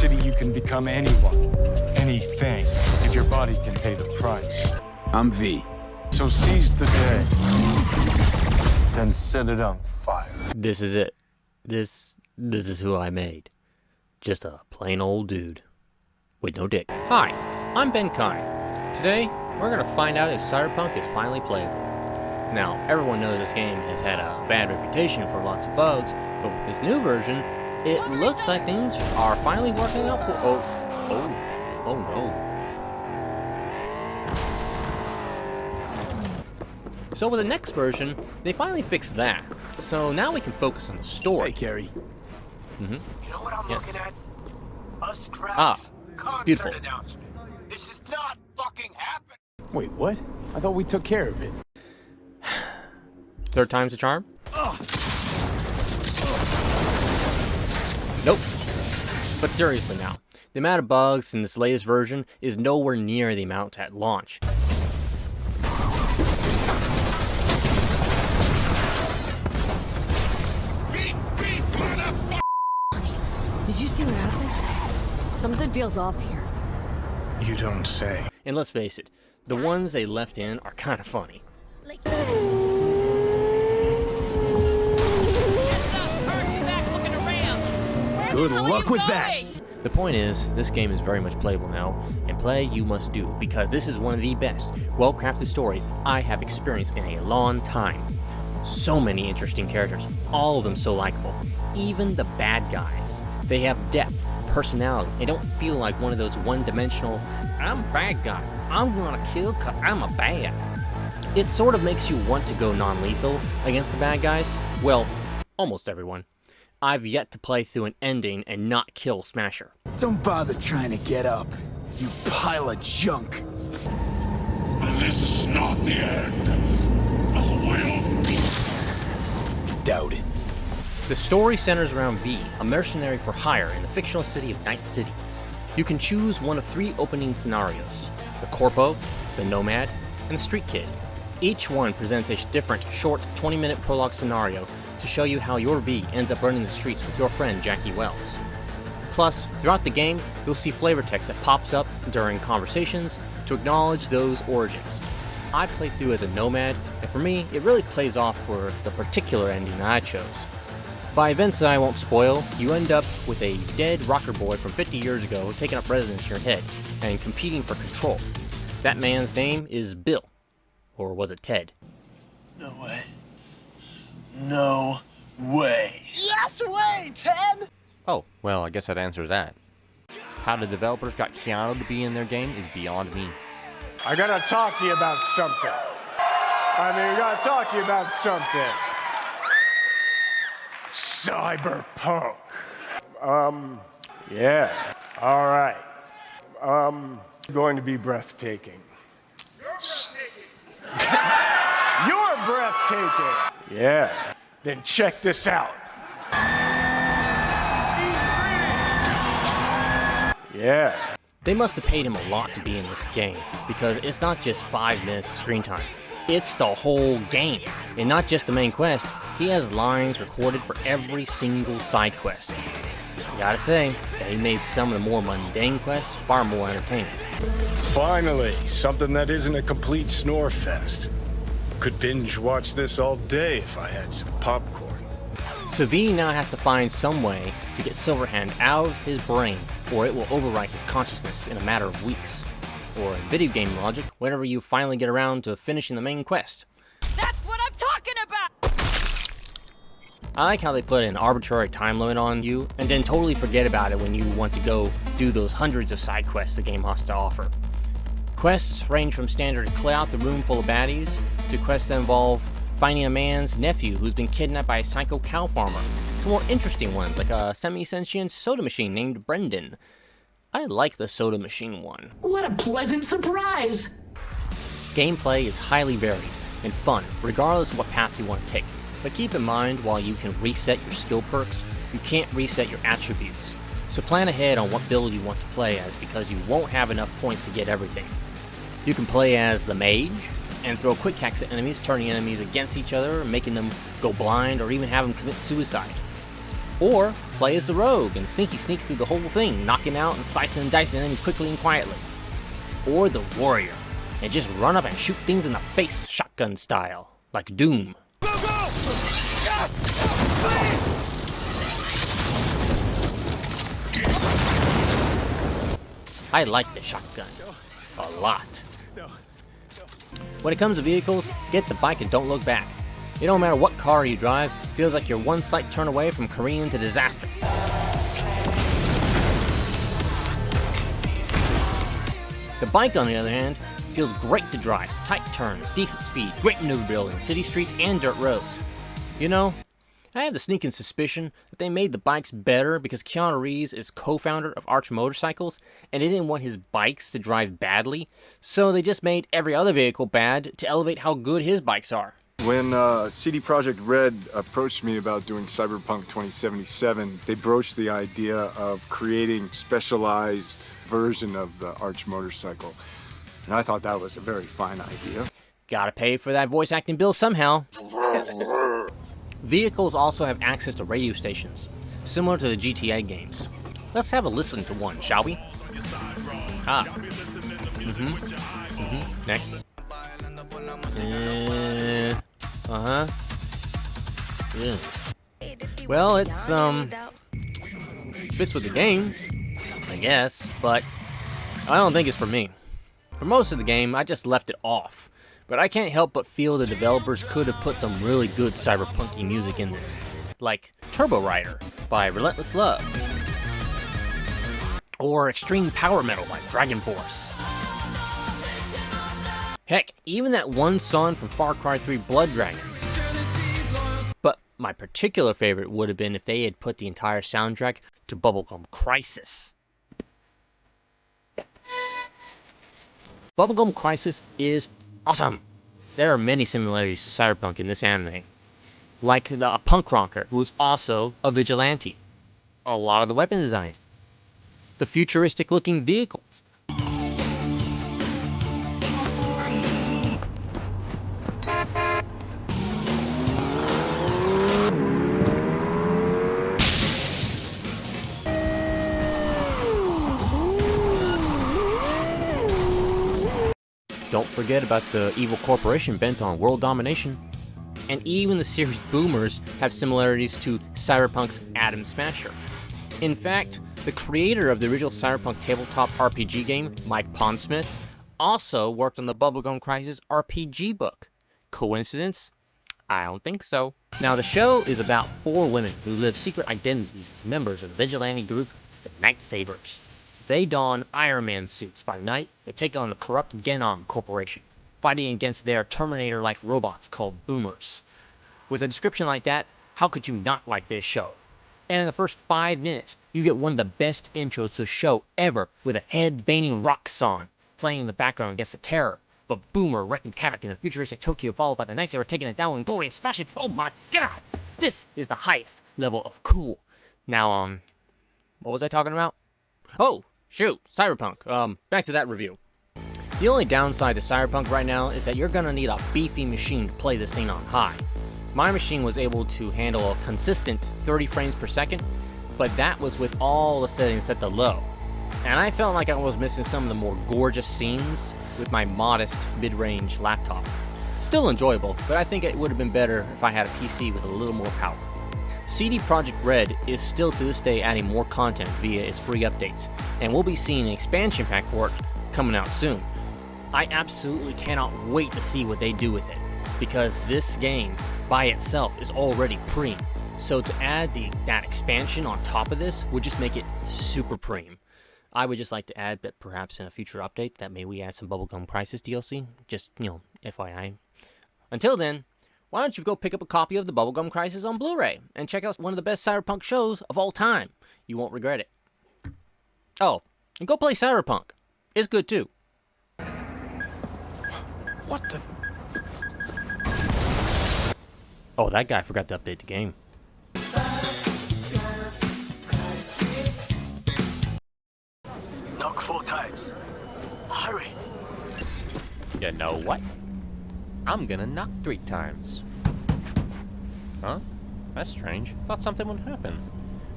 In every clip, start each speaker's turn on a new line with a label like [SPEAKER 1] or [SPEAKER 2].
[SPEAKER 1] city, you can become anyone, anything, if your body can pay the price.
[SPEAKER 2] I'm V.
[SPEAKER 1] So seize the day, then set it on fire.
[SPEAKER 3] This is it. This is who I made. Just a plain old dude. With no dick. Hi, I'm Ben Kine. Today, we're gonna find out if Cyberpunk is finally playable. Now, everyone knows this game has had a bad reputation for lots of bugs, but with this new version, it looks like things are finally working out for... Oh no. So with the next version, they finally fixed that. So now we can focus on the story.
[SPEAKER 2] Hey, Carrie.
[SPEAKER 4] You know what I'm looking at? Us crowds.
[SPEAKER 3] Ah, beautiful.
[SPEAKER 4] Concert announcement. This is not fucking happening.
[SPEAKER 2] Wait, what? I thought we took care of it.
[SPEAKER 3] Third time's the charm? Nope. But seriously now, the amount of bugs in this latest version is nowhere near the amount at launch.
[SPEAKER 5] Did you see what happened? Something feels off here.
[SPEAKER 1] You don't say.
[SPEAKER 3] And let's face it, the ones they left in are kind of funny.
[SPEAKER 2] Good luck with that.
[SPEAKER 3] The point is, this game is very much playable now, and play you must do, because this is one of the best, well-crafted stories I have experienced in a long time. So many interesting characters, all of them so likable. Even the bad guys. They have depth, personality, they don't feel like one of those one-dimensional, I'm a bad guy, I'm gonna kill cause I'm a bad. It sort of makes you want to go non-lethal against the bad guys. Well, almost everyone. I've yet to play through an ending and not kill Smasher.
[SPEAKER 2] Don't bother trying to get up, you pile of junk.
[SPEAKER 6] This is not the end. I will.
[SPEAKER 2] Doubt it.
[SPEAKER 3] The story centers around V, a mercenary for hire in the fictional city of Night City. You can choose one of 3 opening scenarios: the Corpo, the Nomad, and the Street Kid. Each one presents a different, short, 20-minute prologue scenario to show you how your V ends up running the streets with your friend Jackie Wells. Plus, throughout the game, you'll see flavor text that pops up during conversations to acknowledge those origins. I played through as a Nomad, and for me, it really plays off for the particular ending that I chose. By events that I won't spoil, you end up with a dead rocker boy from 50 years ago taking up residence in your head and competing for control. That man's name is Bill. Or was it Ted?
[SPEAKER 4] No way. No way. Yes way, Ted!
[SPEAKER 3] Oh, well, I guess that answers that. How the developers got Keanu to be in their game is beyond me.
[SPEAKER 1] I gotta talk to you about something. We gotta talk to you about something. Cyberpunk. Yeah. All right. Going to be breathtaking. You're breathtaking. Yeah. Then check this out. Yeah.
[SPEAKER 3] They must have paid him a lot to be in this game, because it's not just 5 minutes of screen time. It's the whole game. And not just the main quest, he has lines recorded for every single side quest. Gotta say, they made some of the more mundane quests far more entertaining.
[SPEAKER 1] Finally, something that isn't a complete snore fest. Could binge watch this all day if I had some popcorn.
[SPEAKER 3] So V now has to find some way to get Silverhand out of his brain, or it will overwrite his consciousness in a matter of weeks. Or in video game logic, whenever you finally get around to finishing the main quest.
[SPEAKER 5] That's what I'm talking about!
[SPEAKER 3] I like how they put an arbitrary time limit on you, and then totally forget about it when you want to go do those hundreds of side quests the game has to offer. Quests range from standard clear out the room full of baddies, to quests that involve finding a man's nephew who's been kidnapped by a psycho cow farmer, to more interesting ones like a semi-sentient soda machine named Brendan. I like the soda machine one.
[SPEAKER 7] What a pleasant surprise!
[SPEAKER 3] Gameplay is highly varied and fun, regardless of what path you want to take. But keep in mind, while you can reset your skill perks, you can't reset your attributes. So plan ahead on what build you want to play as, because you won't have enough points to get everything. You can play as the mage, and throw quick hacks at enemies, turning enemies against each other, making them go blind, or even have them commit suicide. Or play as the rogue and sneaky sneaks through the whole thing, knocking out and slicing and dicing enemies quickly and quietly. Or the warrior, and just run up and shoot things in the face shotgun style, like Doom. I like the shotgun a lot. When it comes to vehicles, get the bike and don't look back. It don't matter what car you drive, it feels like you're one slight turn away from careening to disaster. The bike, on the other hand, feels great to drive. Tight turns, decent speed, great maneuverability in city streets and dirt roads. You know, I have the sneaking suspicion that they made the bikes better because Keanu Reeves is co-founder of Arch Motorcycles, and they didn't want his bikes to drive badly, so they just made every other vehicle bad to elevate how good his bikes are.
[SPEAKER 8] When CD Projekt Red approached me about doing Cyberpunk 2077, they broached the idea of creating specialized version of the Arch motorcycle. And I thought that was a very fine idea.
[SPEAKER 3] Gotta pay for that voice acting bill somehow. Vehicles also have access to radio stations, similar to the GTA games. Let's have a listen to one, shall we? Next. Yeah. Well, it's, fits with the game, I guess, but I don't think it's for me. For most of the game, I just left it off. But I can't help but feel the developers could have put some really good cyberpunky music in this, like Turbo Rider by Relentless Love, or extreme power metal by Dragon Force. Heck, even that one song from Far Cry 3 Blood Dragon. But my particular favorite would have been if they had put the entire soundtrack to Bubblegum Crisis. Bubblegum Crisis is awesome. There are many similarities to Cyberpunk in this anime. Like a punk rocker who is also a vigilante. A lot of the weapon design. The futuristic looking vehicles. Don't forget about the evil corporation bent on world domination. And even the series Boomers have similarities to Cyberpunk's Atom Smasher. In fact, the creator of the original Cyberpunk tabletop RPG game, Mike Pondsmith, also worked on the Bubblegum Crisis RPG book. Coincidence? I don't think so. Now, the show is about 4 women who live secret identities as members of the vigilante group, the Night Sabers. They don Iron Man suits by night and take on the corrupt Genom Corporation, fighting against their Terminator-like robots called Boomers. With a description like that, how could you not like this show? And in the first 5 minutes, you get one of the best intros to the show ever, with a head-banging rock song playing in the background against the terror. But Boomer wreaking havoc in a futuristic Tokyo, followed by the Night Saber taking it down in glorious fashion. Oh my god! This is the highest level of cool. Now, what was I talking about? Oh! Shoot, Cyberpunk. Back to that review. The only downside to Cyberpunk right now is that you're gonna need a beefy machine to play this thing on high. My machine was able to handle a consistent 30 frames per second, but that was with all the settings set to low. And I felt like I was missing some of the more gorgeous scenes with my modest mid-range laptop. Still enjoyable, but I think it would have been better if I had a PC with a little more power. CD Projekt Red is still to this day adding more content via its free updates, and we'll be seeing an expansion pack for it coming out soon. I absolutely cannot wait to see what they do with it, because this game by itself is already preem, so to add that expansion on top of this would just make it super preem. I would just like to add that perhaps in a future update that maybe we add some Bubblegum Crisis DLC, just, FYI. Until then, why don't you go pick up a copy of the Bubblegum Crisis on Blu-ray and check out one of the best Cyberpunk shows of all time. You won't regret it. Oh, and go play Cyberpunk. It's good too.
[SPEAKER 1] What the?
[SPEAKER 3] Oh, that guy forgot to update the game.
[SPEAKER 2] Knock 4 times. Hurry.
[SPEAKER 9] You know what? I'm gonna knock 3 times. Huh? That's strange. Thought something would happen.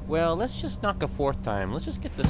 [SPEAKER 9] Well, let's just knock a fourth time. Let's just get this.